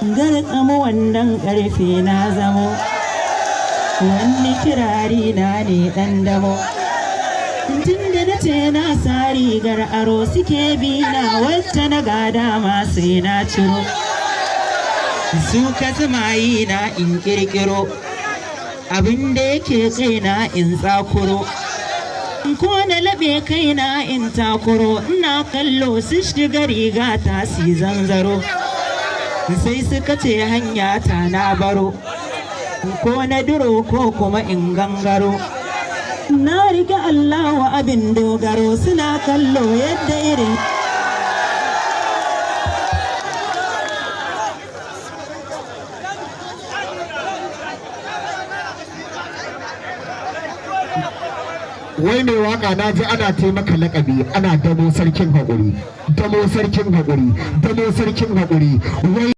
garkama wannan ƙarfe na zamo, wani kirari na ne ɗan damo. Tun da na ce na sa rigar aro suke bi na wacce na gada ma sai na ciro. Su kasmayi na in ƙirƙiro abin da yake kaina in tsakuro. Ko na laɓe kaina in takuro, ina kallo su shiga riga ta si zanzaro. Sai suka ce hanya ta na baro, ko na duro ko kuma in gangaro. Na riga Allah wa abin dogaro, suna kallo yadda irin wai mai waka na ji ana taimaka lakabi ana damo sarkin haƙuri, damo sarkin haƙuri, damo sarkin haƙuri. Wai